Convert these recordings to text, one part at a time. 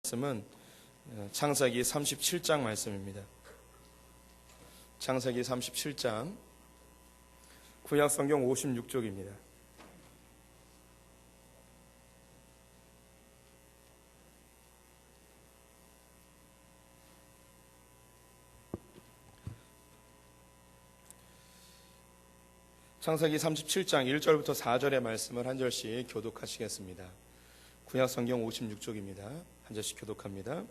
말씀은 창세기 37장 말씀입니다. 창세기 37장 구약성경 56쪽입니다. 창세기 37장 1절부터 4절의 말씀을 한 절씩 교독하시겠습니다. 구약성경 56쪽입니다. 한 절씩 교독합니다.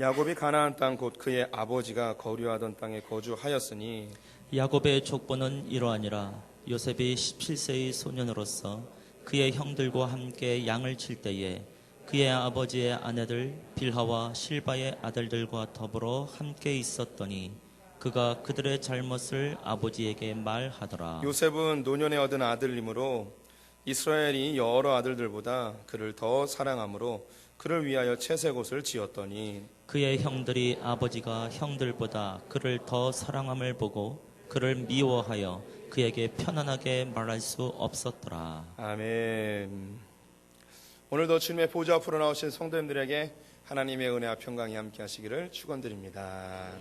야곱이 가나안 땅 곧 그의 아버지가 거류하던 땅에 거주하였으니 야곱의 족보는 이러하니라. 요셉이 17세의 소년으로서 그의 형들과 함께 양을 칠 때에 그의 아버지의 아내들 빌하와 실바의 아들들과 더불어 함께 있었더니 그가 그들의 잘못을 아버지에게 말하더라. 요셉은 노년에 얻은 아들이므로 이스라엘이 여러 아들들보다 그를 더 사랑하므로 그를 위하여 채색옷을 지었더니 그의 형들이 아버지가 형들보다 그를 더 사랑함을 보고 그를 미워하여 그에게 편안하게 말할 수 없었더라. 아멘. 오늘도 주님의 보좌 앞으로 나오신 성도님들에게 하나님의 은혜와 평강이 함께 하시기를 축원드립니다.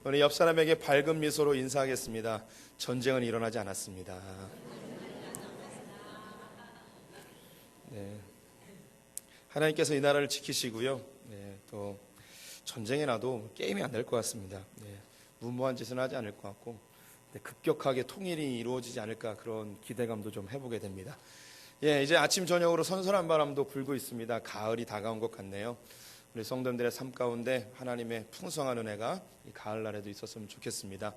우리 옆 사람에게 밝은 미소로 인사하겠습니다. 전쟁은 일어나지 않았습니다. 네. 하나님께서 이 나라를 지키시고요. 네, 또 전쟁에 나도 게임이 안 될 것 같습니다. 네, 무모한 짓은 하지 않을 것 같고 급격하게 통일이 이루어지지 않을까 그런 기대감도 좀 해보게 됩니다. 예, 이제 아침 저녁으로 선선한 바람도 불고 있습니다. 가을이 다가온 것 같네요. 우리 성도님들의 삶 가운데 하나님의 풍성한 은혜가 이 가을날에도 있었으면 좋겠습니다.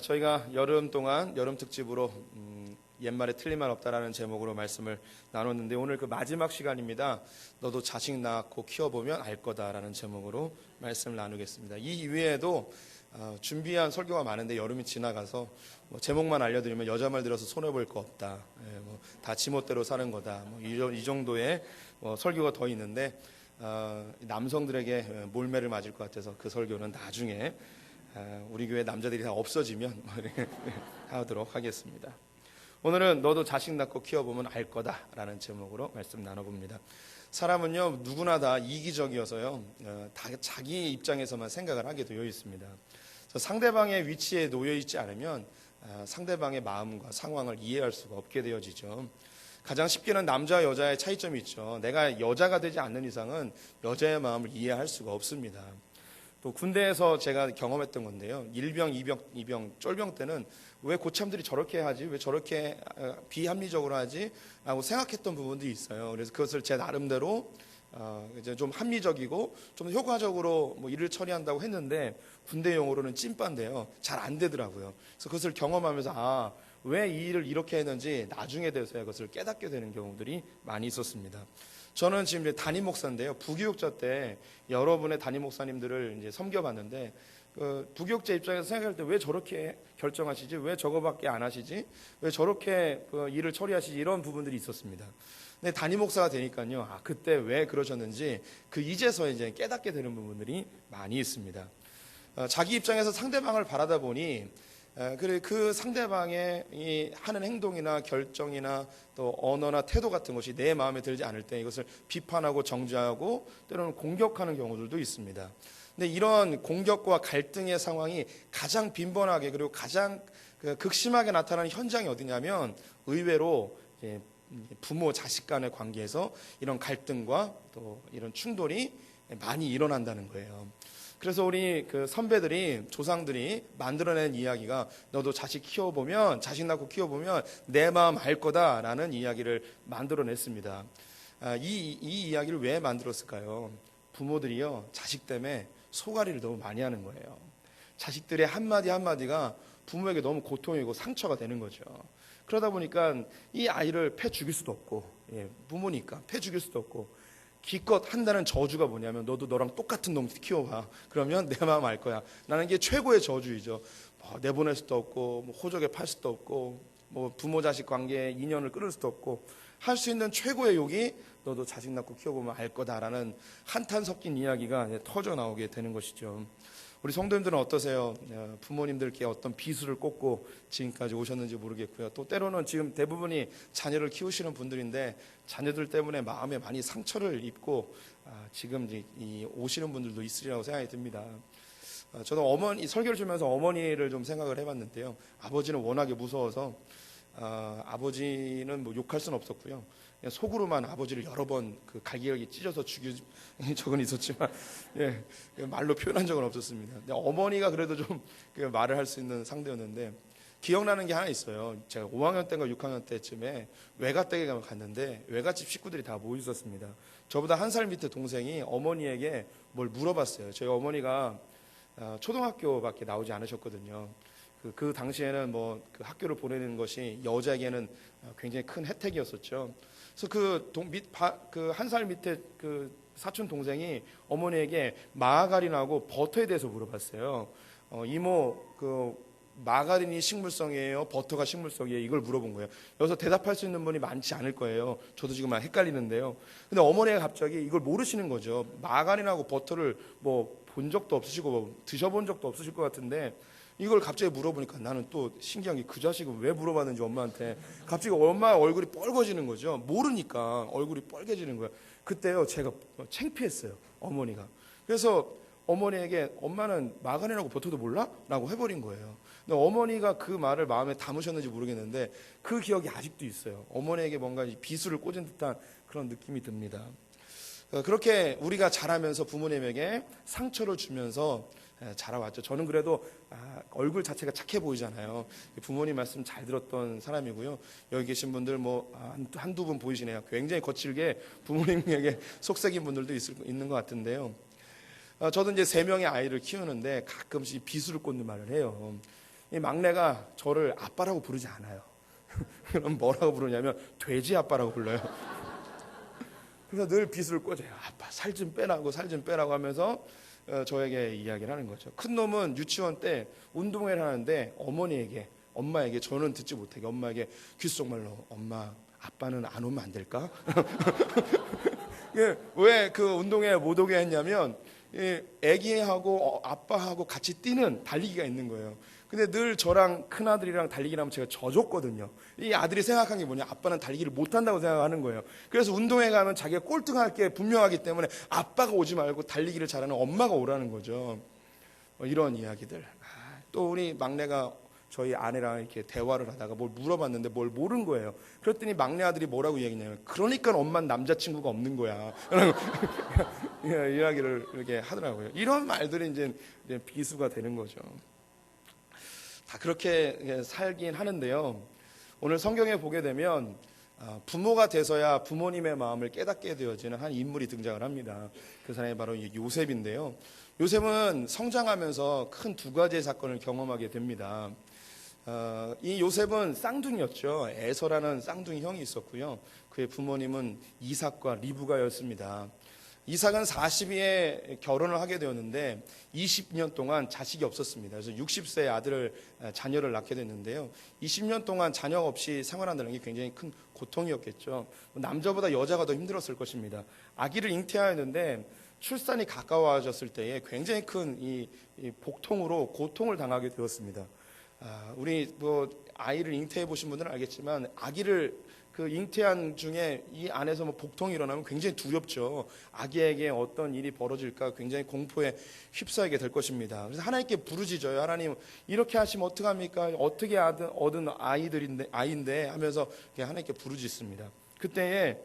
저희가 여름 동안 여름 특집으로 옛말에 틀린 말 없다라는 제목으로 말씀을 나눴는데 오늘 그 마지막 시간입니다. 너도 자식 낳고 키워보면 알 거다라는 제목으로 말씀을 나누겠습니다. 이 이외에도 준비한 설교가 많은데 여름이 지나가서 제목만 알려드리면 여자 말 들어서 손해볼 거 없다. 다 지멋대로 사는 거다. 이 정도의 설교가 더 있는데 남성들에게 몰매를 맞을 것 같아서 그 설교는 나중에 우리 교회 남자들이 다 없어지면 하도록 하겠습니다. 오늘은 너도 자식 낳고 키워보면 알 거다라는 제목으로 말씀 나눠봅니다. 사람은요 누구나 다 이기적이어서요 다 자기 입장에서만 생각을 하게 되어 있습니다. 상대방의 위치에 놓여 있지 않으면 상대방의 마음과 상황을 이해할 수가 없게 되어지죠. 가장 쉽게는 남자와 여자의 차이점이 있죠. 내가 여자가 되지 않는 이상은 여자의 마음을 이해할 수가 없습니다. 또 군대에서 제가 경험했던 건데요. 일병, 이병, 쫄병 때는 왜 고참들이 저렇게 하지? 왜 저렇게 비합리적으로 하지? 라고 생각했던 부분들이 있어요. 그래서 그것을 제 나름대로 이제 좀 합리적이고 좀 효과적으로 일을 처리한다고 했는데 군대 용어로는 찐빠인데요. 잘 안 되더라고요. 그래서 그것을 경험하면서 왜 이 일을 이렇게 했는지 나중에 돼서야 그것을 깨닫게 되는 경우들이 많이 있었습니다. 저는 지금 이제 담임 목사인데요. 부교육자 때 여러분의 담임 목사님들을 이제 섬겨봤는데 부교육자 입장에서 생각할 때 왜 저렇게 결정하시지? 왜 저거밖에 안 하시지? 왜 저렇게 일을 처리하시지? 이런 부분들이 있었습니다. 근데 담임 목사가 되니까요. 그때 왜 그러셨는지 이제서 이제 깨닫게 되는 부분들이 많이 있습니다. 자기 입장에서 상대방을 바라다 보니 그 상대방의 하는 행동이나 결정이나 또 언어나 태도 같은 것이 내 마음에 들지 않을 때 이것을 비판하고 정죄하고 때로는 공격하는 경우들도 있습니다. 근데 이런 공격과 갈등의 상황이 가장 빈번하게 그리고 가장 극심하게 나타나는 현장이 어디냐면 의외로 부모 자식 간의 관계에서 이런 갈등과 또 이런 충돌이 많이 일어난다는 거예요. 그래서 우리 선배들이 조상들이 만들어낸 이야기가 너도 자식 낳고 키워보면 내 마음 알 거다라는 이야기를 만들어냈습니다. 이 이야기를 왜 만들었을까요? 부모들이요 자식 때문에 소가리를 너무 많이 하는 거예요. 자식들의 한마디 한마디가 부모에게 너무 고통이고 상처가 되는 거죠. 그러다 보니까 이 아이를 패 죽일 수도 없고 부모니까 패 죽일 수도 없고 기껏 한다는 저주가 뭐냐면 너도 너랑 똑같은 놈 키워봐. 그러면 내 마음 알 거야. 나는 이게 최고의 저주이죠. 내보낼 수도 없고 호적에 팔 수도 없고 부모 자식 관계에 인연을 끊을 수도 없고 할 수 있는 최고의 욕이 너도 자식 낳고 키워보면 알 거다라는 한탄 섞인 이야기가 터져 나오게 되는 것이죠. 우리 성도님들은 어떠세요? 부모님들께 어떤 비수를 꽂고 지금까지 오셨는지 모르겠고요. 또 때로는 지금 대부분이 자녀를 키우시는 분들인데 자녀들 때문에 마음에 많이 상처를 입고 지금 이 오시는 분들도 있으리라고 생각이 듭니다. 저도 어머니 설교를 주면서 어머니를 좀 생각을 해봤는데요. 아버지는 워낙에 무서워서 아버지는 뭐 욕할 수는 없었고요. 그냥 속으로만 아버지를 여러 번 그 갈기갈기 찢어서 죽인 적은 있었지만 예, 말로 표현한 적은 없었습니다. 근데 어머니가 그래도 좀 말을 할 수 있는 상대였는데 기억나는 게 하나 있어요. 제가 5학년 때인가 6학년 때쯤에 외가댁에 갔는데 외갓집 식구들이 다 모여 있었습니다. 저보다 한 살 밑에 동생이 어머니에게 뭘 물어봤어요. 저희 어머니가 초등학교밖에 나오지 않으셨거든요. 그 당시에는 뭐 그 학교를 보내는 것이 여자에게는 굉장히 큰 혜택이었었죠. 그래서 그 한 살 밑에 그 사촌 동생이 어머니에게 마가린하고 버터에 대해서 물어봤어요. 이모, 그 마가린이 식물성이에요? 버터가 식물성이에요? 이걸 물어본 거예요. 여기서 대답할 수 있는 분이 많지 않을 거예요. 저도 지금 헷갈리는데요. 근데 어머니가 갑자기 이걸 모르시는 거죠. 마가린하고 버터를 뭐 본 적도 없으시고 뭐 드셔본 적도 없으실 것 같은데 이걸 갑자기 물어보니까 나는 또 신기한 게 그 자식은 왜 물어봤는지 엄마한테 갑자기 엄마 얼굴이 뻘거지는 거죠. 모르니까 얼굴이 뻘개지는 거예요. 그때요 제가 창피했어요. 어머니가. 그래서 어머니에게 엄마는 마가린하고 버터도 몰라? 라고 해버린 거예요. 근데 어머니가 그 말을 마음에 담으셨는지 모르겠는데 그 기억이 아직도 있어요. 어머니에게 뭔가 비수를 꽂은 듯한 그런 느낌이 듭니다. 그렇게 우리가 자라면서 부모님에게 상처를 주면서 자라왔죠. 저는 그래도 얼굴 자체가 착해 보이잖아요. 부모님 말씀 잘 들었던 사람이고요. 여기 계신 분들 뭐 한두 분 보이시네요. 굉장히 거칠게 부모님에게 속삭인 분들도 있는 것 같은데요. 저도 이제 3명의 아이를 키우는데 가끔씩 비수를 꽂는 말을 해요. 이 막내가 저를 아빠라고 부르지 않아요. 그럼 뭐라고 부르냐면 돼지 아빠라고 불러요. 그래서 늘 비수를 꽂아요. 아빠 살 좀 빼라고 살 좀 빼라고 하면서 저에게 이야기를 하는 거죠. 큰 놈은 유치원 때 운동회를 하는데 엄마에게 저는 듣지 못하게 엄마에게 귓속말로 엄마 아빠는 안 오면 안 될까? 왜 그 운동회 못 오게 했냐면 애기하고 아빠하고 같이 뛰는 달리기가 있는 거예요. 근데 늘 저랑 큰아들이랑 달리기를 하면 제가 져줬거든요. 이 아들이 생각한 게 뭐냐, 아빠는 달리기를 못한다고 생각하는 거예요. 그래서 운동회 가면 자기가 꼴등할 게 분명하기 때문에 아빠가 오지 말고 달리기를 잘하는 엄마가 오라는 거죠. 이런 이야기들. 또 우리 막내가 저희 아내랑 이렇게 대화를 하다가 뭘 물어봤는데 뭘 모른 거예요. 그랬더니 막내 아들이 뭐라고 얘기했냐면 그러니까 엄마는 남자친구가 없는 거야. 이야기를 이렇게 하더라고요. 이런 말들이 이제 비수가 되는 거죠. 다 그렇게 살긴 하는데요. 오늘 성경에 보게 되면 부모가 돼서야 부모님의 마음을 깨닫게 되어지는 한 인물이 등장을 합니다. 그 사람이 바로 요셉인데요. 요셉은 성장하면서 큰 2가지의 사건을 경험하게 됩니다. 이 요셉은 쌍둥이였죠. 에서라는 쌍둥이 형이 있었고요. 그의 부모님은 이삭과 리브가였습니다. 이삭은 40위에 결혼을 하게 되었는데 20년 동안 자식이 없었습니다. 그래서 60세의 자녀를 낳게 됐는데요. 20년 동안 자녀 없이 생활한다는 게 굉장히 큰 고통이었겠죠. 남자보다 여자가 더 힘들었을 것입니다. 아기를 잉태하였는데 출산이 가까워졌을 때에 굉장히 큰 이 복통으로 고통을 당하게 되었습니다. 우리 뭐 아이를 잉태해 보신 분들은 알겠지만 아기를 그 잉태한 중에 이 안에서 뭐 복통이 일어나면 굉장히 두렵죠. 아기에게 어떤 일이 벌어질까 굉장히 공포에 휩싸이게 될 것입니다. 그래서 하나님께 부르짖어요. 하나님 이렇게 하시면 어떡합니까? 어떻게 얻은 아이인데 하면서 하나님께 부르짖습니다. 그때에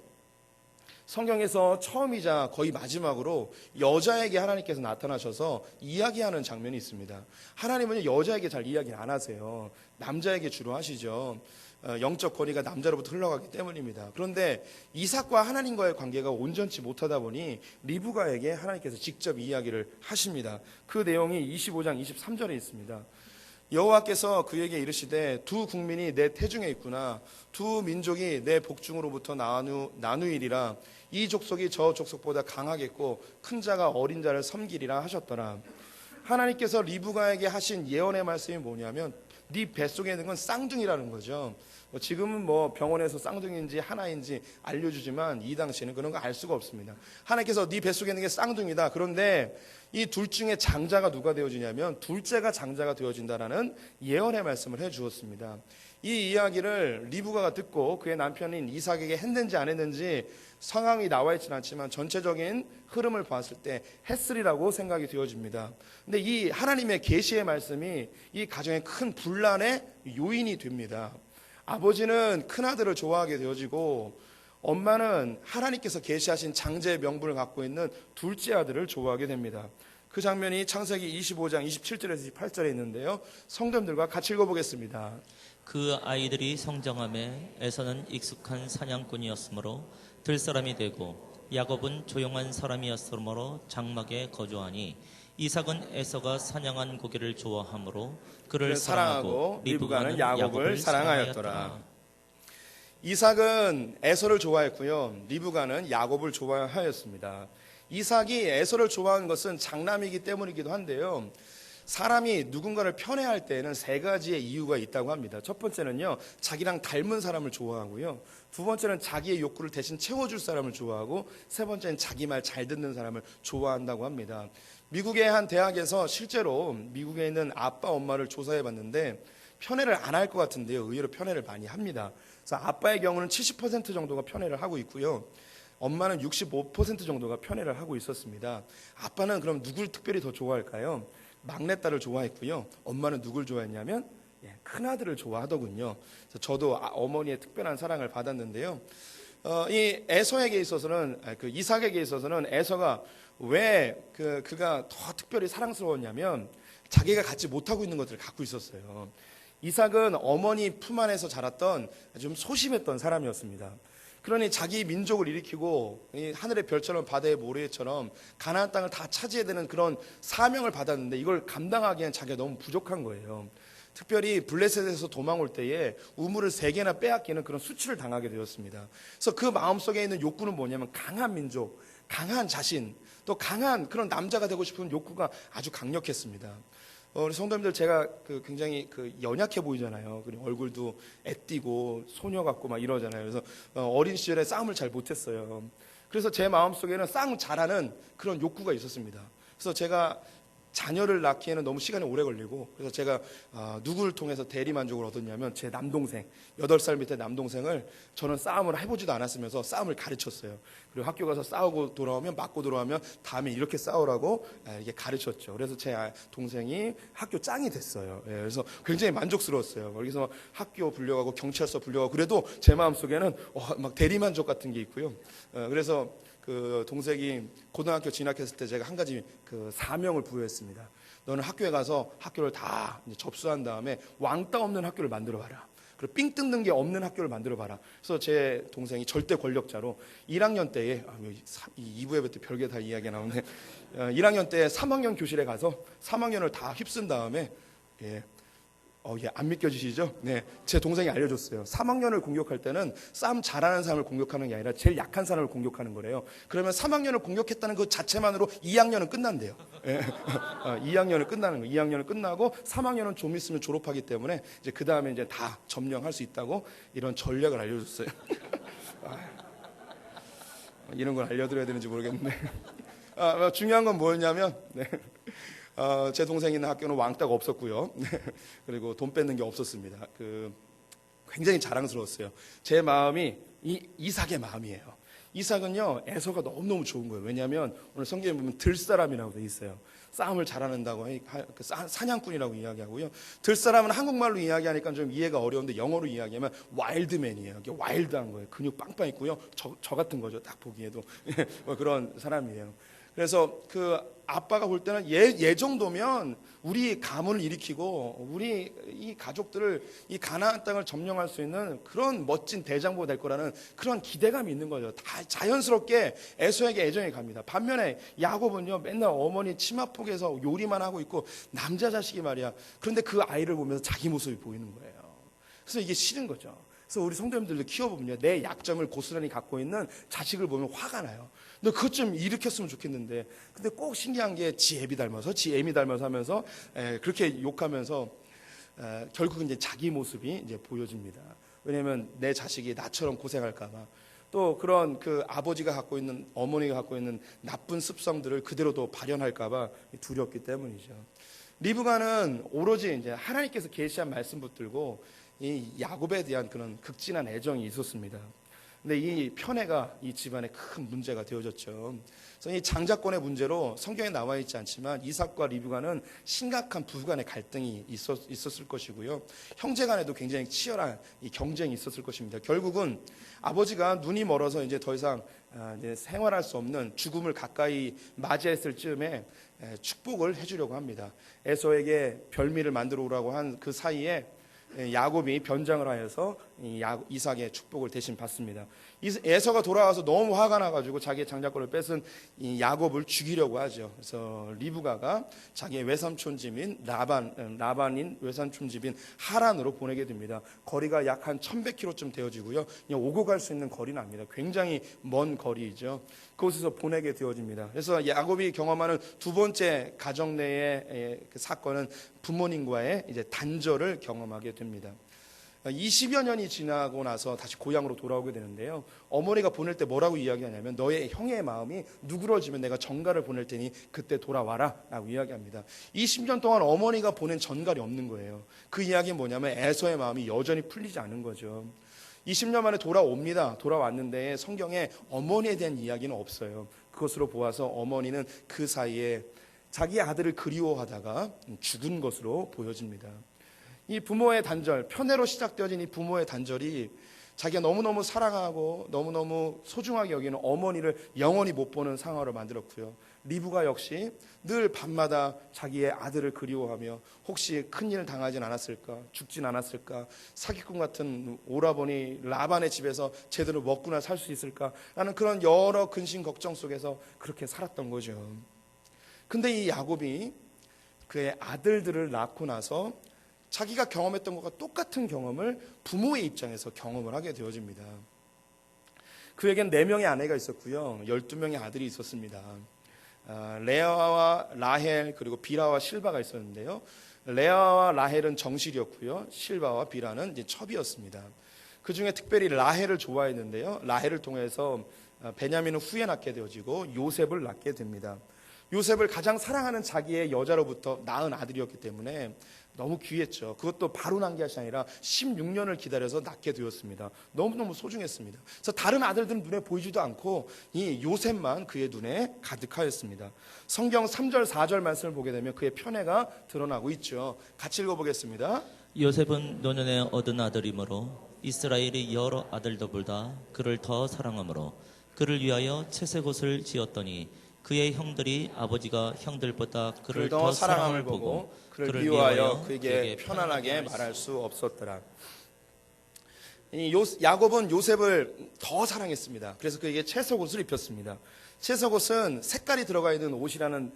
성경에서 처음이자 거의 마지막으로 여자에게 하나님께서 나타나셔서 이야기하는 장면이 있습니다. 하나님은 여자에게 잘 이야기 안 하세요. 남자에게 주로 하시죠. 영적 권위가 남자로부터 흘러가기 때문입니다. 그런데 이삭과 하나님과의 관계가 온전치 못하다 보니 리브가에게 하나님께서 직접 이야기를 하십니다. 그 내용이 25장 23절에 있습니다. 여호와께서 그에게 이르시되 두 국민이 내 태중에 있구나. 두 민족이 내 복중으로부터 나누이리라. 이 족속이 저 족속보다 강하겠고 큰 자가 어린 자를 섬기리라 하셨더라. 하나님께서 리브가에게 하신 예언의 말씀이 뭐냐면 네 뱃속에 있는 건 쌍둥이라는 거죠. 지금은 뭐 병원에서 쌍둥이인지 하나인지 알려주지만 이 당시에는 그런 거 알 수가 없습니다. 하나님께서 네 뱃속에 있는 게 쌍둥이다. 그런데 이 둘 중에 장자가 누가 되어지냐면 둘째가 장자가 되어진다라는 예언의 말씀을 해주었습니다. 이 이야기를 리브가가 듣고 그의 남편인 이삭에게 했는지 안 했는지 상황이 나와 있지는 않지만 전체적인 흐름을 봤을 때 했으리라고 생각이 되어집니다. 근데 이 하나님의 계시의 말씀이 이 가정의 큰 분란의 요인이 됩니다. 아버지는 큰아들을 좋아하게 되어지고 엄마는 하나님께서 계시하신 장제의 명분을 갖고 있는 둘째 아들을 좋아하게 됩니다. 그 장면이 창세기 25장 27절에서 28절에 있는데요. 성도님들과 같이 읽어보겠습니다. 그 아이들이 성장함에 에서는 익숙한 사냥꾼이었으므로 들사람이 되고 야곱은 조용한 사람이었으므로 장막에 거주하니 이삭은 에서가 사냥한 고기를 좋아하므로 그를 사랑하고 리브가는 야곱을 사랑하였더라. 이삭은 에서를 좋아했고요. 리브가는 야곱을 좋아하였습니다. 이삭이 에서를 좋아하는 것은 장남이기 때문이기도 한데요. 사람이 누군가를 편애할 때에는 세 가지의 이유가 있다고 합니다. 첫 번째는요, 자기랑 닮은 사람을 좋아하고요. 두 번째는 자기의 욕구를 대신 채워줄 사람을 좋아하고, 세 번째는 자기 말 잘 듣는 사람을 좋아한다고 합니다. 미국의 한 대학에서 실제로 미국에 있는 아빠 엄마를 조사해 봤는데 편애를 안 할 것 같은데요, 의외로 편애를 많이 합니다. 그래서 아빠의 경우는 70% 정도가 편애를 하고 있고요, 엄마는 65% 정도가 편애를 하고 있었습니다. 아빠는 그럼 누굴 특별히 더 좋아할까요? 막내딸을 좋아했고요, 엄마는 누굴 좋아했냐면 큰아들을 좋아하더군요. 그래서 저도 어머니의 특별한 사랑을 받았는데요. 이 에서에게 있어서는, 그 이삭에게 있어서는 에서가 왜 그가 더 특별히 사랑스러웠냐면 자기가 갖지 못하고 있는 것들을 갖고 있었어요. 이삭은 어머니 품 안에서 자랐던 좀 소심했던 사람이었습니다. 그러니 자기 민족을 일으키고 이 하늘의 별처럼 바다의 모래처럼 가나안 땅을 다 차지해야 되는 그런 사명을 받았는데 이걸 감당하기엔 자기가 너무 부족한 거예요. 특별히 블레셋에서 도망올 때에 우물을 3개나 빼앗기는 그런 수치를 당하게 되었습니다. 그래서 그 마음속에 있는 욕구는 뭐냐면 강한 민족, 강한 자신, 또 강한 그런 남자가 되고 싶은 욕구가 아주 강력했습니다. 우리 성도님들, 제가 굉장히 연약해 보이잖아요. 그리고 얼굴도 애띠고 소녀 같고 막 이러잖아요. 그래서 어린 시절에 싸움을 잘 못했어요. 그래서 제 마음속에는 싸움 잘하는 그런 욕구가 있었습니다. 그래서 제가 자녀를 낳기에는 너무 시간이 오래 걸리고, 그래서 제가 누구를 통해서 대리만족을 얻었냐면 제 남동생, 8살 밑에 남동생을 저는 싸움을 해보지도 않았으면서 싸움을 가르쳤어요. 그리고 학교 가서 싸우고 돌아오면, 맞고 돌아오면 다음에 이렇게 싸우라고 이렇게 가르쳤죠. 그래서 제 동생이 학교 짱이 됐어요. 그래서 굉장히 만족스러웠어요. 거기서 학교 불려가고 경찰서 불려가고, 그래도 제 마음속에는 막 대리만족 같은 게 있고요. 그래서 그 동생이 고등학교 진학했을 때 제가 한 가지 사명을 부여했습니다. 너는 학교에 가서 학교를 다 접수한 다음에 왕따 없는 학교를 만들어 봐라. 그리고 삥 뜯는 게 없는 학교를 만들어 봐라. 그래서 제 동생이 절대 권력자로 1학년 때에, 2부에 또 별게 다 이야기가 나오는데, 1학년 때 3학년 교실에 가서 3학년을 다 휩쓴 다음에, 안 믿겨지시죠? 네, 제 동생이 알려줬어요. 3학년을 공격할 때는 싸움 잘하는 사람을 공격하는 게 아니라 제일 약한 사람을 공격하는 거래요. 그러면 3학년을 공격했다는 것 자체만으로 2학년은 끝난대요. 2학년은 끝나는 거예요. 2학년은 끝나고 3학년은 좀 있으면 졸업하기 때문에 이제 그 다음에 이제 다 점령할 수 있다고 이런 전략을 알려줬어요. 이런 걸 알려드려야 되는지 모르겠는데, 중요한 건 뭐였냐면, 제 동생이 있는 학교는 왕따가 없었고요. 그리고 돈 뺏는 게 없었습니다. 굉장히 자랑스러웠어요. 제 마음이 이삭의 마음이에요. 이삭은요, 에서가 너무너무 좋은 거예요. 왜냐하면 오늘 성경에 보면 들사람이라고 돼 있어요. 싸움을 잘하는다고 사냥꾼이라고 이야기하고요. 들사람은 한국말로 이야기하니까 좀 이해가 어려운데 영어로 이야기하면 와일드맨이에요. 와일드한 거예요. 근육 빵빵 있고요. 저 같은 거죠. 딱 보기에도 그런 사람이에요. 그래서 아빠가 볼 때는 얘 정도면 우리 가문을 일으키고 우리 이 가족들을 이 가나안 땅을 점령할 수 있는 그런 멋진 대장부가 될 거라는 그런 기대감이 있는 거죠. 다 자연스럽게 에서에게 애정이 갑니다. 반면에 야곱은요, 맨날 어머니 치마폭에서 요리만 하고 있고 남자 자식이 말이야. 그런데 그 아이를 보면서 자기 모습이 보이는 거예요. 그래서 이게 싫은 거죠. 그래서 우리 성도님들도 키워보면요, 내 약점을 고스란히 갖고 있는 자식을 보면 화가 나요. 너 그것 좀 일으켰으면 좋겠는데, 근데 꼭 신기한 게 지 애비 닮아서 지 애미 닮아서 하면서 그렇게 욕하면서 결국 이제 자기 모습이 이제 보여집니다. 왜냐하면 내 자식이 나처럼 고생할까봐, 또 그런 그 아버지가 갖고 있는, 어머니가 갖고 있는 나쁜 습성들을 그대로 또 발현할까봐 두렵기 때문이죠. 리브가는 오로지 이제 하나님께서 계시한 말씀 붙들고 이 야곱에 대한 그런 극진한 애정이 있었습니다. 근데 이 편애가 이 집안에 큰 문제가 되어졌죠. 그래서 이 장자권의 문제로 성경에 나와 있지 않지만 이삭과 리브가는 심각한 부부간의 갈등이 있었을 것이고요. 형제간에도 굉장히 치열한 이 경쟁이 있었을 것입니다. 결국은 아버지가 눈이 멀어서 이제 더 이상 이제 생활할 수 없는 죽음을 가까이 맞이했을 즈음에 축복을 해주려고 합니다. 에서에게 별미를 만들어 오라고 한 그 사이에 야곱이 변장을 하여서 이삭의 축복을 대신 받습니다. 에서가 돌아와서 너무 화가 나가지고 자기의 장자권을 뺏은 이 야곱을 죽이려고 하죠. 그래서 리브가가 자기의 외삼촌 집인 라반인 외삼촌 집인 하란으로 보내게 됩니다. 거리가 약 한 1100km쯤 되어지고요. 그냥 오고 갈 수 있는 거리는 아닙니다. 굉장히 먼 거리이죠. 그곳에서 보내게 되어집니다. 그래서 야곱이 경험하는 두 번째 가정 내의 그 사건은 부모님과의 이제 단절을 경험하게 됩니다. 20여 년이 지나고 나서 다시 고향으로 돌아오게 되는데요. 어머니가 보낼 때 뭐라고 이야기하냐면 너의 형의 마음이 누그러지면 내가 전가를 보낼 테니 그때 돌아와라 라고 이야기합니다. 20년 동안 어머니가 보낸 전갈이 없는 거예요. 그 이야기는 뭐냐면 에서의 마음이 여전히 풀리지 않은 거죠. 20년 만에 돌아옵니다. 돌아왔는데 성경에 어머니에 대한 이야기는 없어요. 그것으로 보아서 어머니는 그 사이에 자기 아들을 그리워하다가 죽은 것으로 보여집니다. 이 부모의 단절, 편애로 시작되어진 이 부모의 단절이 자기가 너무너무 사랑하고 너무너무 소중하게 여기는 어머니를 영원히 못 보는 상황을 만들었고요. 리브가 역시 늘 밤마다 자기의 아들을 그리워하며 혹시 큰일 당하진 않았을까, 죽진 않았을까, 사기꾼 같은 오라버니 라반의 집에서 제대로 먹고나 살 수 있을까라는 그런 여러 근심 걱정 속에서 그렇게 살았던 거죠. 근데 이 야곱이 그의 아들들을 낳고 나서 자기가 경험했던 것과 똑같은 경험을 부모의 입장에서 경험을 하게 되어집니다. 그에겐 4명의 아내가 있었고요. 12명의 아들이 있었습니다. 레아와 라헬 그리고 빌하와 실바가 있었는데요. 레아와 라헬은 정실이었고요. 실바와 빌하는 이제 첩이었습니다. 그 중에 특별히 라헬을 좋아했는데요. 라헬을 통해서 베냐민은 후에 낳게 되어지고 요셉을 낳게 됩니다. 요셉을 가장 사랑하는 자기의 여자로부터 낳은 아들이었기 때문에 너무 귀했죠. 그것도 바로 낳은 것이 아니라 16년을 기다려서 낳게 되었습니다. 너무너무 소중했습니다. 그래서 다른 아들들은 눈에 보이지도 않고 이 요셉만 그의 눈에 가득하였습니다. 성경 3절 4절 말씀을 보게 되면 그의 편애가 드러나고 있죠. 같이 읽어보겠습니다. 요셉은 노년에 얻은 아들이므로 이스라엘이 여러 아들들보다 그를 더 사랑하므로 그를 위하여 채색옷을 지었더니 그의 형들이 아버지가 형들보다 그를 더 사랑함을 보고 그를 미워하여 그에게 편안하게 말할 수 없었더라. 야곱은 요셉을 더 사랑했습니다. 그래서 그에게 채석옷을 입혔습니다. 채석옷은 색깔이 들어가 있는 옷이라는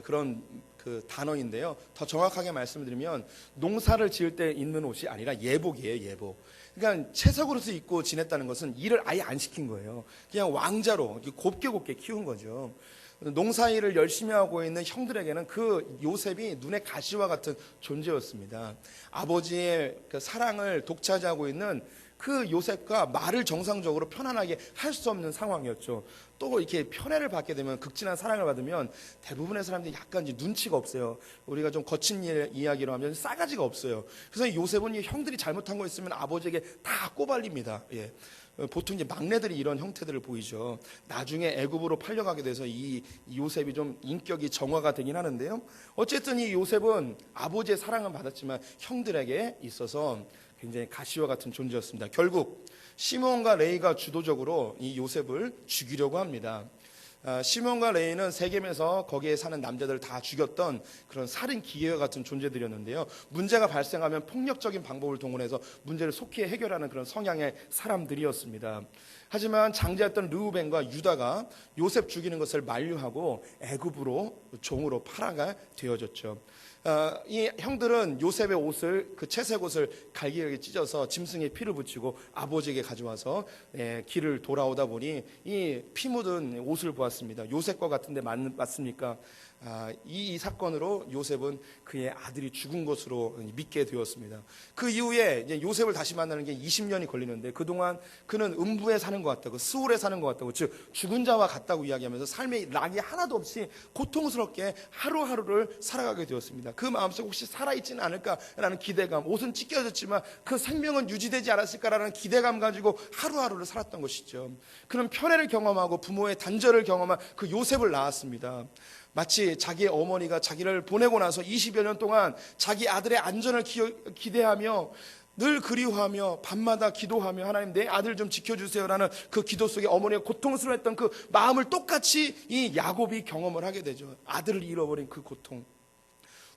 그런 그 단어인데요. 더 정확하게 말씀드리면 농사를 지을 때 입는 옷이 아니라 예복이에요. 예복. 그러니까 채석옷을 입고 지냈다는 것은 일을 아예 안 시킨 거예요. 그냥 왕자로 곱게 키운 거죠. 농사일을 열심히 하고 있는 형들에게는 그 요셉이 눈의 가시와 같은 존재였습니다. 아버지의 그 사랑을 독차지하고 있는 그 요셉과 말을 정상적으로 편안하게 할 수 없는 상황이었죠. 또 이렇게 편애를 받게 되면, 극진한 사랑을 받으면 대부분의 사람들이 약간 이제 눈치가 없어요. 우리가 좀 거친 이야기로 하면 싸가지가 없어요. 그래서 요셉은 이 형들이 잘못한 거 있으면 아버지에게 다 꼬발립니다. 예. 보통 이제 막내들이 이런 형태들을 보이죠. 나중에 애굽으로 팔려가게 돼서 이 요셉이 좀 인격이 정화가 되긴 하는데요. 어쨌든 이 요셉은 아버지의 사랑은 받았지만 형들에게 있어서 굉장히 가시와 같은 존재였습니다. 결국 시몬과 레이가 주도적으로 이 요셉을 죽이려고 합니다. 시몬과 레이는 세겜에서 거기에 사는 남자들을 다 죽였던 그런 살인 기계와 같은 존재들이었는데요. 문제가 발생하면 폭력적인 방법을 동원해서 문제를 속히 해결하는 그런 성향의 사람들이었습니다. 하지만 장자였던 르우벤과 유다가 요셉 죽이는 것을 만류하고 애굽으로 종으로 팔아가 되어졌죠. 이 형들은 요셉의 옷을, 그 채색 옷을 갈기하게 찢어서 짐승의 피를 붙이고 아버지에게 가져와서 길을 돌아오다 보니 이 피 묻은 옷을 보았습니다. 요셉과 같은데 맞습니까? 이 사건으로 요셉은 그의 아들이 죽은 것으로 믿게 되었습니다. 그 이후에 이제 요셉을 다시 만나는 게 20년이 걸리는데, 그동안 그는 음부에 사는 것 같다고, 스올에 사는 것 같다고, 즉 죽은 자와 같다고 이야기하면서 삶의 낙이 하나도 없이 고통스럽게 하루하루를 살아가게 되었습니다. 그 마음속에 혹시 살아있지는 않을까라는 기대감, 옷은 찢겨졌지만 그 생명은 유지되지 않았을까라는 기대감 가지고 하루하루를 살았던 것이죠. 그는 편애를 경험하고 부모의 단절을 경험한 그 요셉을 낳았습니다. 마치 자기의 어머니가 자기를 보내고 나서 20여 년 동안 자기 아들의 안전을 기대하며 늘 그리워하며 밤마다 기도하며 하나님 내 아들 좀 지켜주세요라는 그 기도 속에 어머니가 고통스러워했던 그 마음을 똑같이 이 야곱이 경험을 하게 되죠. 아들을 잃어버린 그 고통.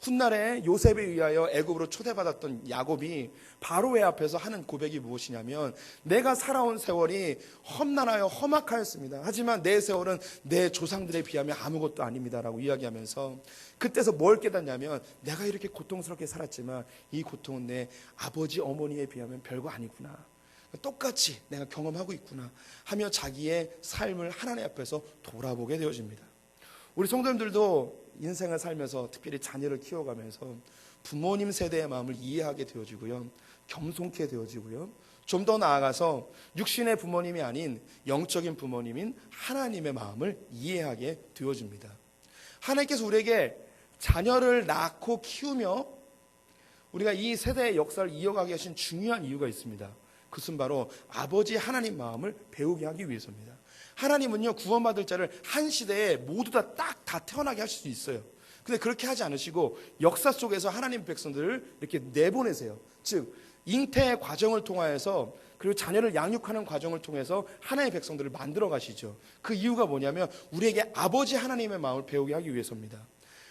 훗날에 요셉에 의하여 애굽으로 초대받았던 야곱이 바로의 앞에서 하는 고백이 무엇이냐면, 내가 살아온 세월이 험난하여 험악하였습니다. 하지만 내 세월은 내 조상들에 비하면 아무것도 아닙니다라고 이야기하면서, 그때서 뭘 깨닫냐면, 내가 이렇게 고통스럽게 살았지만 이 고통은 내 아버지 어머니에 비하면 별거 아니구나, 똑같이 내가 경험하고 있구나 하며 자기의 삶을 하나님 앞에서 돌아보게 되어집니다. 우리 성도님들도 인생을 살면서 특별히 자녀를 키워가면서 부모님 세대의 마음을 이해하게 되어지고요, 겸손케 되어지고요, 좀 더 나아가서 육신의 부모님이 아닌 영적인 부모님인 하나님의 마음을 이해하게 되어집니다. 하나님께서 우리에게 자녀를 낳고 키우며 우리가 이 세대의 역사를 이어가게 하신 중요한 이유가 있습니다. 그것은 바로 아버지 하나님 마음을 배우게 하기 위해서입니다. 하나님은요, 구원받을 자를 한 시대에 모두 다 태어나게 하실 수 있어요. 근데 그렇게 하지 않으시고 역사 속에서 하나님 백성들을 이렇게 내보내세요. 즉 잉태의 과정을 통하여서, 그리고 자녀를 양육하는 과정을 통해서 하나님의 백성들을 만들어 가시죠. 그 이유가 뭐냐면 우리에게 아버지 하나님의 마음을 배우게 하기 위해서입니다.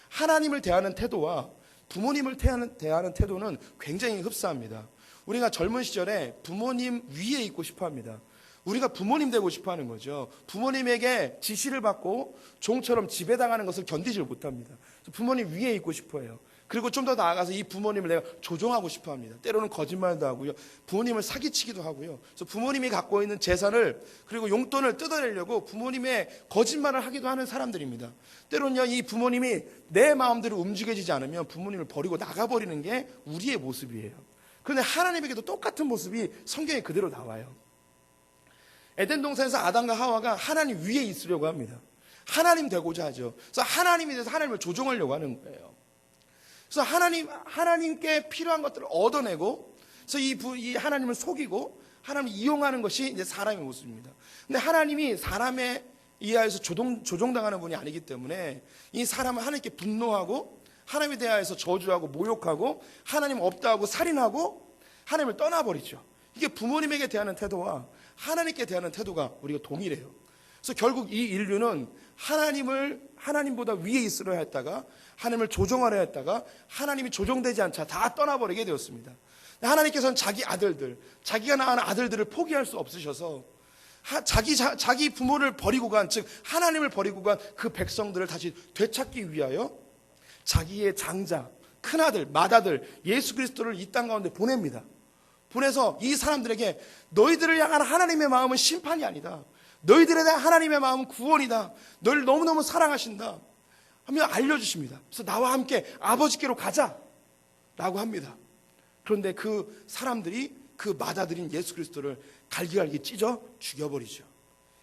하나님을 대하는 태도와 부모님을 대하는 태도는 굉장히 흡사합니다. 우리가 젊은 시절에 부모님 위에 있고 싶어 합니다. 우리가 부모님 되고 싶어 하는 거죠. 부모님에게 지시를 받고 종처럼 지배당하는 것을 견디질 못합니다. 부모님 위에 있고 싶어 해요. 그리고 좀 더 나아가서 이 부모님을 내가 조종하고 싶어 합니다. 때로는 거짓말도 하고요, 부모님을 사기치기도 하고요. 그래서 부모님이 갖고 있는 재산을, 그리고 용돈을 뜯어내려고 부모님의 거짓말을 하기도 하는 사람들입니다. 때로는요, 이 부모님이 내 마음대로 움직여지지 않으면 부모님을 버리고 나가버리는 게 우리의 모습이에요. 그런데 하나님에게도 똑같은 모습이 성경에 그대로 나와요. 에덴 동산에서 아담과 하와가 하나님 위에 있으려고 합니다. 하나님 되고자 하죠. 그래서 하나님이 돼서 하나님을 조종하려고 하는 거예요. 그래서 하나님께 필요한 것들을 얻어내고, 그래서 이 하나님을 속이고 하나님을 이용하는 것이 이제 사람의 모습입니다. 근데 하나님이 사람에 의하여서 조종당하는 분이 아니기 때문에 이 사람은 하나님께 분노하고 하나님에 대하여서 저주하고 모욕하고 하나님 없다 하고 살인하고 하나님을 떠나버리죠. 이게 부모님에게 대하는 태도와 하나님께 대하는 태도가 우리가 동일해요. 그래서 결국 이 인류는 하나님보다 위에 있으려 했다가 하나님을 조종하려 했다가 하나님이 조종되지 않자 다 떠나버리게 되었습니다. 하나님께서는 자기가 낳은 아들들을 포기할 수 없으셔서 자기 부모를 버리고 즉 하나님을 버리고 간 그 백성들을 다시 되찾기 위하여 자기의 장자, 큰아들, 맏아들 예수 그리스도를 이 땅 가운데 보냅니다. 보내서 이 사람들에게 너희들을 향한 하나님의 마음은 심판이 아니다, 너희들에 대한 하나님의 마음은 구원이다, 너희를 너무너무 사랑하신다 하며 알려주십니다. 그래서 나와 함께 아버지께로 가자 라고 합니다. 그런데 그 사람들이 그 맏아들인 예수 그리스도를 갈기갈기 찢어 죽여버리죠.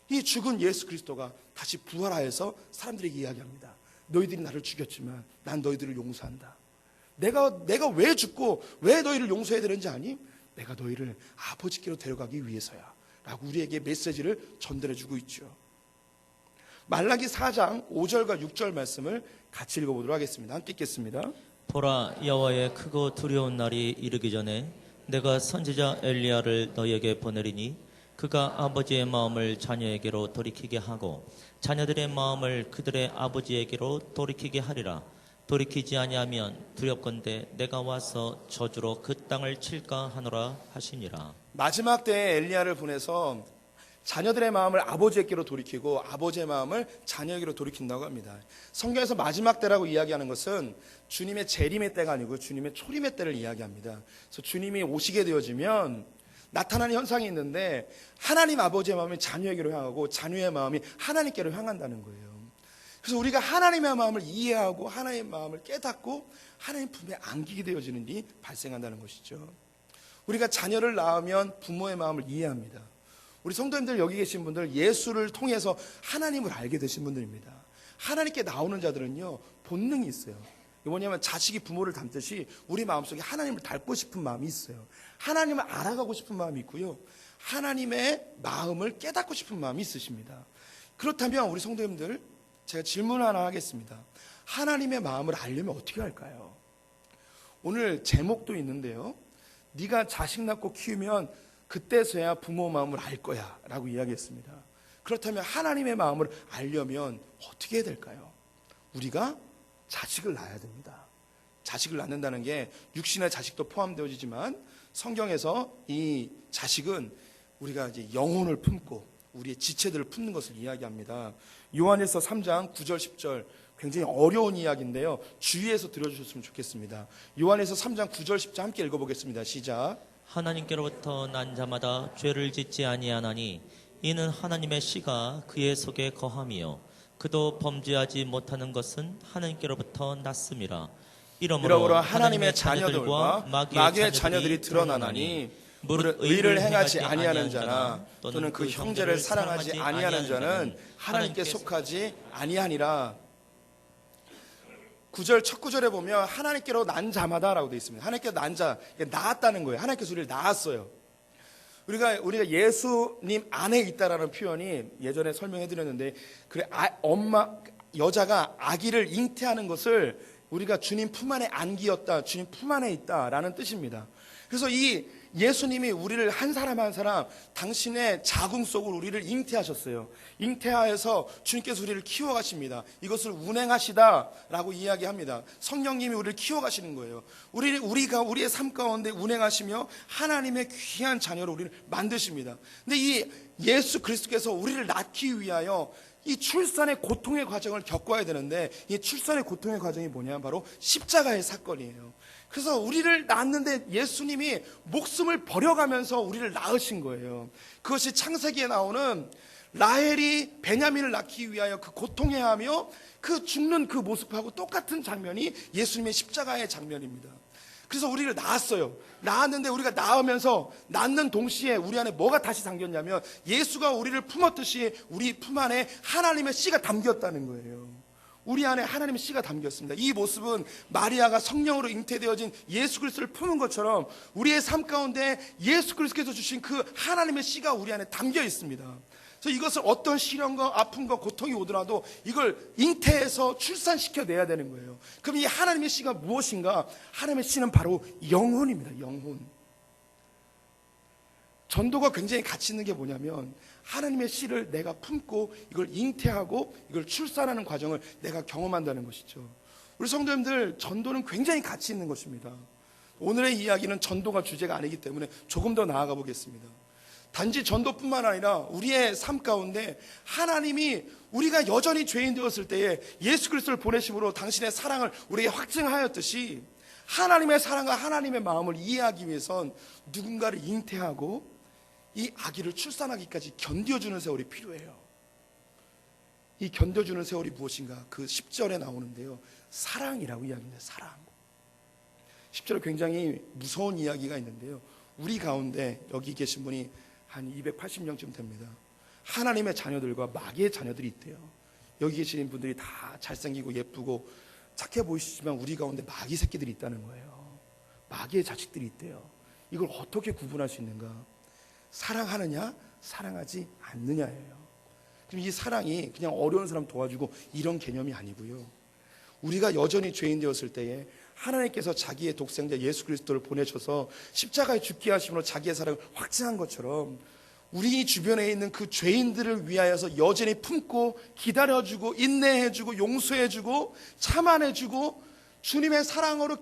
이 죽은 예수 그리스도가 다시 부활하여서 사람들에게 이야기합니다. 너희들이 나를 죽였지만 난 너희들을 용서한다. 내가 왜 죽고 왜 너희를 용서해야 되는지 아니? 내가 너희를 아버지께로 데려가기 위해서야 라고 우리에게 메시지를 전달해주고 있죠. 말라기 4장 5절과 6절 말씀을 같이 읽어보도록 하겠습니다. 함께 읽겠습니다. 보라, 여호와의 크고 두려운 날이 이르기 전에 내가 선지자 엘리야를 너희에게 보내리니 그가 아버지의 마음을 자녀에게로 돌이키게 하고 자녀들의 마음을 그들의 아버지에게로 돌이키게 하리라. 돌이키지 아니하면 두렵건대 내가 와서 저주로 그 땅을 칠까 하노라 하시니라. 마지막 때에 엘리야를 보내서 자녀들의 마음을 아버지에게로 돌이키고 아버지의 마음을 자녀에게로 돌이킨다고 합니다. 성경에서 마지막 때라고 이야기하는 것은 주님의 재림의 때가 아니고 주님의 초림의 때를 이야기합니다. 그래서 주님이 오시게 되어지면 나타나는 현상이 있는데 하나님 아버지의 마음이 자녀에게로 향하고 자녀의 마음이 하나님께로 향한다는 거예요. 그래서 우리가 하나님의 마음을 이해하고 하나님의 마음을 깨닫고 하나님 품에 안기게 되어지는 일이 발생한다는 것이죠. 우리가 자녀를 낳으면 부모의 마음을 이해합니다. 우리 성도님들 여기 계신 분들 예수를 통해서 하나님을 알게 되신 분들입니다. 하나님께 나오는 자들은요 본능이 있어요. 뭐냐면 자식이 부모를 닮듯이 우리 마음속에 하나님을 닮고 싶은 마음이 있어요. 하나님을 알아가고 싶은 마음이 있고요, 하나님의 마음을 깨닫고 싶은 마음이 있으십니다. 그렇다면 우리 성도님들, 제가 질문 하나 하겠습니다. 하나님의 마음을 알려면 어떻게 할까요? 오늘 제목도 있는데요, 네가 자식 낳고 키우면 그때서야 부모 마음을 알 거야 라고 이야기했습니다. 그렇다면 하나님의 마음을 알려면 어떻게 해야 될까요? 우리가 자식을 낳아야 됩니다. 자식을 낳는다는 게 육신의 자식도 포함되어지지만 성경에서 이 자식은 우리가 이제 영혼을 품고 우리의 지체들을 품는 것을 이야기합니다. 요한일서 3장 9절 10절 굉장히 어려운 이야기인데요, 주의해서 들어주셨으면 좋겠습니다. 요한일서 3장 9절 10절 함께 읽어보겠습니다. 시작. 하나님께로부터 난 자마다 죄를 짓지 아니하나니 이는 하나님의 씨가 그의 속에 거함이요 그도 범죄하지 못하는 것은 하나님께로부터 났음이라. 이러므로 하나님의 자녀들과 마귀의 자녀들이 드러나나니 무릇 의를 행하지 아니하는 자나 또는 그 형제를 사랑하지 아니하는 자는 하나님께 속하지 아니하니라. 9절 첫 구절에 보면 하나님께로 난 자마다라고 되어 있습니다. 하나님께로 난 자, 낳았다는 거예요. 하나님께서 우리를 낳았어요. 우리가 예수님 안에 있다라는 표현이 예전에 설명해 드렸는데, 그래 여자가 아기를 잉태하는 것을 우리가 주님 품 안에 안기었다, 주님 품 안에 있다라는 뜻입니다. 그래서 이 예수님이 우리를 한 사람 한 사람 당신의 자궁 속으로 우리를 잉태하셨어요. 잉태하여서 주님께서 우리를 키워가십니다. 이것을 운행하시다라고 이야기합니다. 성령님이 우리를 키워가시는 거예요. 우리가 우리의 삶 가운데 운행하시며 하나님의 귀한 자녀로 우리를 만드십니다. 근데 이 예수 그리스도께서 우리를 낳기 위하여 이 출산의 고통의 과정을 겪어야 되는데, 이 출산의 고통의 과정이 뭐냐, 바로 십자가의 사건이에요. 그래서 우리를 낳았는데 예수님이 목숨을 버려가면서 우리를 낳으신 거예요. 그것이 창세기에 나오는 라헬이 베냐민을 낳기 위하여 그 고통해하며 그 죽는 그 모습하고 똑같은 장면이 예수님의 십자가의 장면입니다. 그래서 우리를 낳았어요. 낳았는데 우리가 낳으면서 낳는 동시에 우리 안에 뭐가 다시 담겼냐면 예수가 우리를 품었듯이 우리 품 안에 하나님의 씨가 담겼다는 거예요. 우리 안에 하나님의 씨가 담겼습니다. 이 모습은 마리아가 성령으로 잉태되어진 예수 그리스도를 품은 것처럼 우리의 삶 가운데 예수 그리스도께서 주신 그 하나님의 씨가 우리 안에 담겨 있습니다. 그래서 이것을 어떤 시련과 아픔과 고통이 오더라도 이걸 잉태해서 출산시켜내야 되는 거예요. 그럼 이 하나님의 씨가 무엇인가? 하나님의 씨는 바로 영혼입니다. 영혼. 전도가 굉장히 가치 있는 게 뭐냐면 하나님의 씨를 내가 품고 이걸 잉태하고 이걸 출산하는 과정을 내가 경험한다는 것이죠. 우리 성도님들, 전도는 굉장히 가치 있는 것입니다. 오늘의 이야기는 전도가 주제가 아니기 때문에 조금 더 나아가 보겠습니다. 단지 전도뿐만 아니라 우리의 삶 가운데 하나님이 우리가 여전히 죄인 되었을 때에 예수 그리스도를 보내심으로 당신의 사랑을 우리에게 확증하였듯이 하나님의 사랑과 하나님의 마음을 이해하기 위해선 누군가를 잉태하고 이 아기를 출산하기까지 견뎌주는 세월이 필요해요. 이 견뎌주는 세월이 무엇인가? 그 10절에 나오는데요, 사랑이라고 이야기합니다. 사랑. 10절에 굉장히 무서운 이야기가 있는데요, 우리 가운데 여기 계신 분이 한 280명쯤 됩니다. 하나님의 자녀들과 마귀의 자녀들이 있대요. 여기 계신 분들이 다 잘생기고 예쁘고 착해 보이시지만 우리 가운데 마귀 새끼들이 있다는 거예요. 마귀의 자식들이 있대요. 이걸 어떻게 구분할 수 있는가? 사랑하느냐, 사랑하지 않느냐예요. 그럼 이 사랑이 그냥 어려운 사람 도와주고 이런 개념이 아니고요, 우리가 여전히 죄인 되었을 때에 하나님께서 자기의 독생자 예수 그리스도를 보내셔서 십자가에 죽게 하심으로 자기의 사랑을 확증한 것처럼 우리 주변에 있는 그 죄인들을 위하여서 여전히 품고 기다려주고 인내해주고 용서해주고 참아내주고 주님의 사랑으로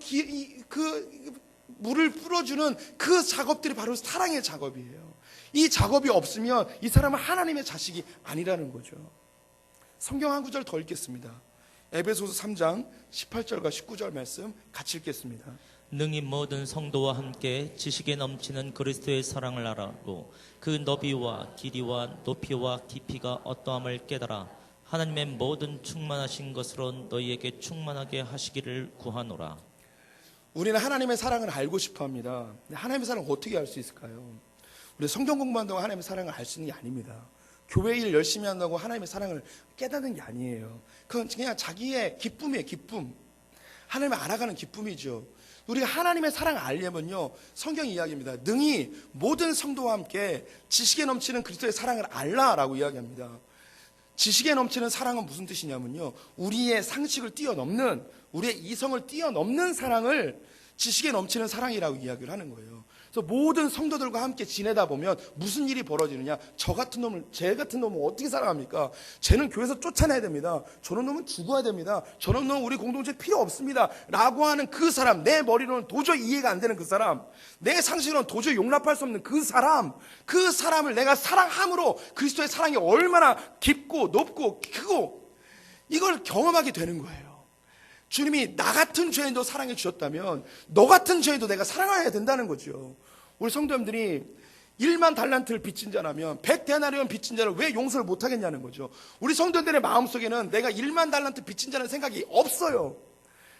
그 물을 뿌려주는 그 작업들이 바로 사랑의 작업이에요. 이 작업이 없으면 이 사람은 하나님의 자식이 아니라는 거죠. 성경 한 구절 더 읽겠습니다. 에베소서 3장 18절과 19절 말씀 같이 읽겠습니다. 능히 모든 성도와 함께 지식에 넘치는 그리스도의 사랑을 알아고 그 너비와 길이와 높이와 깊이가 어떠함을 깨달아 하나님의 모든 충만하신 것으로 너희에게 충만하게 하시기를 구하노라. 우리는 하나님의 사랑을 알고 싶어 합니다. 근데 하나님의 사랑을 어떻게 알 수 있을까요? 우리 성경 공부한다고 하나님의 사랑을 알 수 있는 게 아닙니다. 교회 일 열심히 한다고 하나님의 사랑을 깨닫는 게 아니에요. 그건 그냥 자기의 기쁨이에요. 기쁨. 하나님을 알아가는 기쁨이죠. 우리가 하나님의 사랑을 알려면요, 성경 이야기입니다. 능히 모든 성도와 함께 지식에 넘치는 그리스도의 사랑을 알라라고 이야기합니다. 지식에 넘치는 사랑은 무슨 뜻이냐면요, 우리의 상식을 뛰어넘는, 우리의 이성을 뛰어넘는 사랑을 지식에 넘치는 사랑이라고 이야기를 하는 거예요. 그래서 모든 성도들과 함께 지내다 보면 무슨 일이 벌어지느냐? 쟤 같은 놈을 어떻게 사랑합니까? 쟤는 교회에서 쫓아내야 됩니다. 저런 놈은 죽어야 됩니다. 저런 놈은 우리 공동체 필요 없습니다. 라고 하는 그 사람, 내 머리로는 도저히 이해가 안 되는 그 사람, 내 상식으로는 도저히 용납할 수 없는 그 사람을 내가 사랑함으로 그리스도의 사랑이 얼마나 깊고 높고 크고 이걸 경험하게 되는 거예요. 주님이 나 같은 죄인도 사랑해 주셨다면 너 같은 죄인도 내가 사랑해야 된다는 거죠. 우리 성도님들이 1만 달란트를 빚진 자라면 100데나리온 빚진 자를 왜 용서를 못하겠냐는 거죠. 우리 성도들의 마음속에는 내가 1만 달란트 빚진 자라는 생각이 없어요.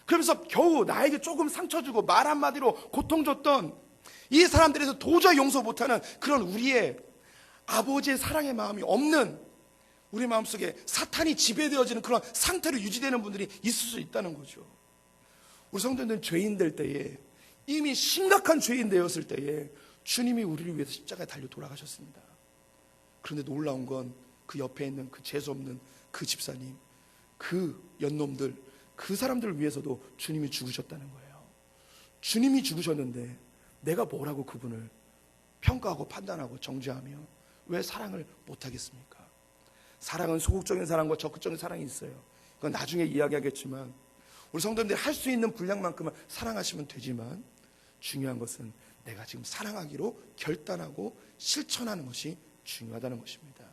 그러면서 겨우 나에게 조금 상처 주고 말 한마디로 고통 줬던 이 사람들에서 도저히 용서 못하는 그런 우리의 아버지의 사랑의 마음이 없는, 우리 마음속에 사탄이 지배되어지는 그런 상태로 유지되는 분들이 있을 수 있다는 거죠. 우리 성도들은 죄인 될 때에, 이미 심각한 죄인 되었을 때에 주님이 우리를 위해서 십자가에 달려 돌아가셨습니다. 그런데 놀라운 건 그 옆에 있는 그 재수 없는 그 집사님, 그 연놈들, 그 사람들을 위해서도 주님이 죽으셨다는 거예요. 주님이 죽으셨는데 내가 뭐라고 그분을 평가하고 판단하고 정죄하며 왜 사랑을 못하겠습니까? 사랑은 소극적인 사랑과 적극적인 사랑이 있어요. 그건 나중에 이야기하겠지만 우리 성도님들이 할 수 있는 분량만큼은 사랑하시면 되지만 중요한 것은 내가 지금 사랑하기로 결단하고 실천하는 것이 중요하다는 것입니다.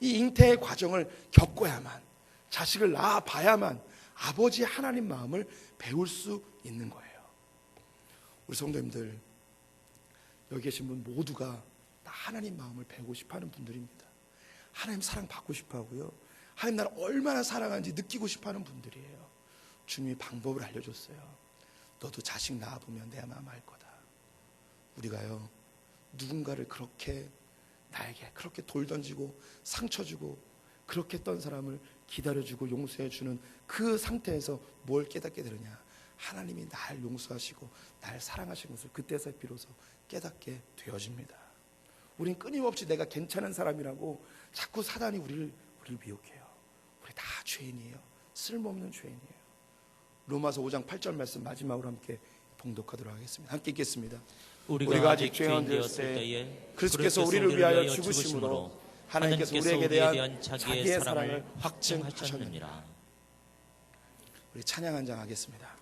이 잉태의 과정을 겪어야만, 자식을 낳아봐야만 아버지 하나님 마음을 배울 수 있는 거예요. 우리 성도님들, 여기 계신 분 모두가 다 하나님 마음을 배우고 싶어하는 분들입니다. 하나님 사랑 받고 싶어 하고요, 하나님 나를 얼마나 사랑하는지 느끼고 싶어 하는 분들이에요. 주님이 방법을 알려줬어요. 너도 자식 낳아보면 내 마음 알 거다. 우리가요, 누군가를 그렇게, 나에게 그렇게 돌 던지고 상처 주고 그렇게 했던 사람을 기다려주고 용서해주는 그 상태에서 뭘 깨닫게 되느냐? 하나님이 날 용서하시고 날 사랑하시는 것을 그때서 비로소 깨닫게 되어집니다. 우린 끊임없이 내가 괜찮은 사람이라고 자꾸 사단이 우리를 미혹해요. 우리 다 죄인이에요. 쓸모없는 죄인이에요. 로마서 5장 8절 말씀 마지막으로 함께 봉독하도록 하겠습니다. 함께 읽겠습니다. 우리가 아직 죄인 되었을 때에 그리스도께서 우리를 위하여 죽으심으로 하나님께서 우리에게 대한 자기의 사랑을 확증하셨느니라. 우리 찬양 한 장 하겠습니다.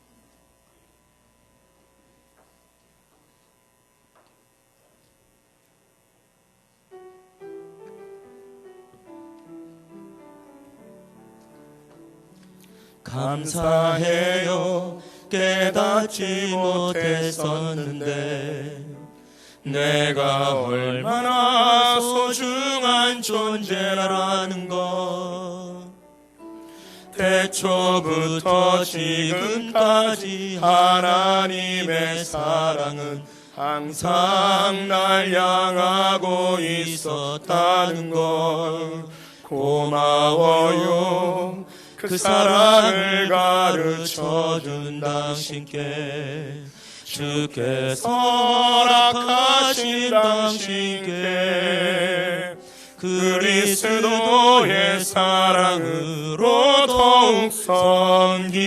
감사해요. 깨닫지 못했었는데 내가 얼마나 소중한 존재라는 것, 태초부터 지금까지 하나님의 사랑은 항상 날 향하고 있었다는 걸 고마워요. 그 사랑을 가르쳐준 당신께, 주께서 허락하신 당신께 그리스도의 사랑으로 더욱 섬기며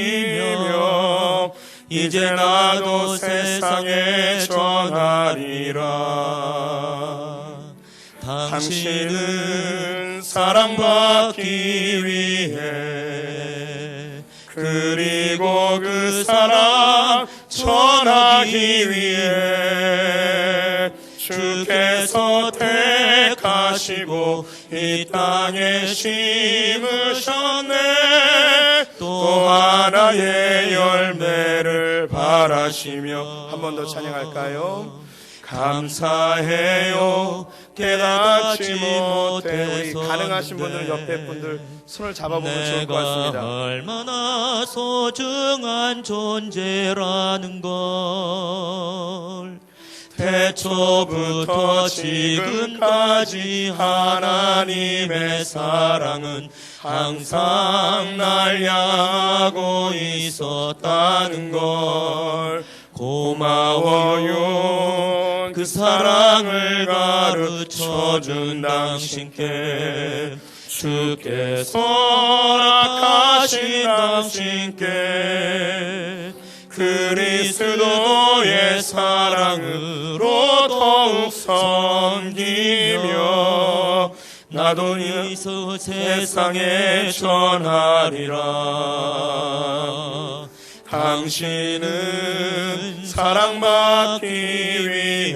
이제 나도 세상에 전하리라. 당신은 사랑받기 위해, 그리고 그 사랑 전하기 위해 주께서 택하시고 이 땅에 심으셨네. 또 하나의 열매를 바라시며. 한 번 더 찬양할까요? 감사해요 깨닫지 못해. 우리 가능하신 분들은 옆에 분들 손을 잡아보면 좋을 것 같습니다. 내가 얼마나 소중한 존재라는 걸 태초부터 지금까지 하나님의 사랑은 항상 날 향하고 있었다는 걸 고마워요. 그 사랑을 가르쳐준 당신께, 주께서 허락하신 당신께 그리스도의 사랑으로 더욱 섬기며 나도 이 세상에 전하리라. 당신은 사랑받기 위해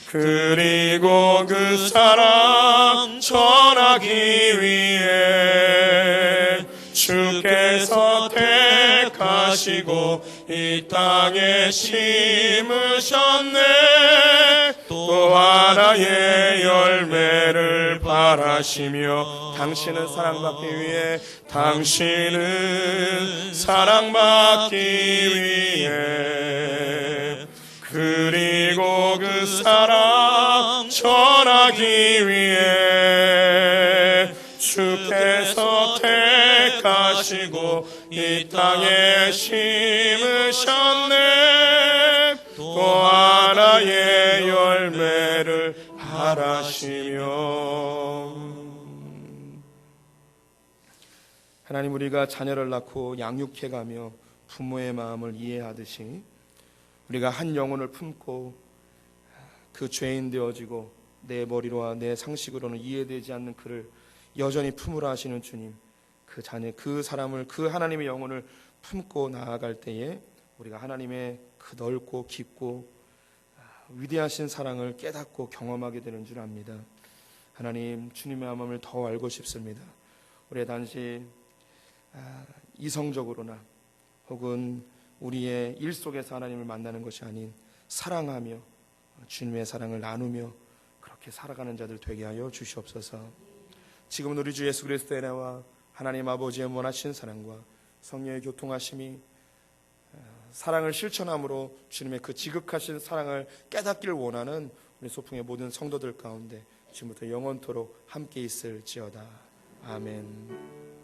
그리고 그 사랑 전하기 위해 주께서 택하시고 이 땅에 심으셨네. 또 하나의 열매를 바라시며 당신은 사랑받기 위해 당신은 사랑받기 위해 그리고 그 사랑 전하기 위해 주께서 택하시고 이 땅에 심으셨네. 또 하나의 열매를 바라시며. 하나님, 우리가 자녀를 낳고 양육해가며 부모의 마음을 이해하듯이 우리가 한 영혼을 품고 그 죄인 되어지고 내 머리로와 내 상식으로는 이해되지 않는 그를 여전히 품으라 하시는 주님, 그 자녀, 그 사람을, 그 하나님의 영혼을 품고 나아갈 때에 우리가 하나님의 그 넓고 깊고 위대하신 사랑을 깨닫고 경험하게 되는 줄 압니다. 하나님, 주님의 마음을 더 알고 싶습니다. 우리의 단지 이성적으로나 혹은 우리의 일 속에서 하나님을 만나는 것이 아닌 사랑하며 주님의 사랑을 나누며 그렇게 살아가는 자들 되게 하여 주시옵소서. 지금은 우리 주 예수 그리스도의 은혜와 하나님 아버지의 원하신 사랑과 성령의 교통하심이 사랑을 실천함으로 주님의 그 지극하신 사랑을 깨닫기를 원하는 우리 소풍의 모든 성도들 가운데 지금부터 영원토록 함께 있을지어다. 아멘.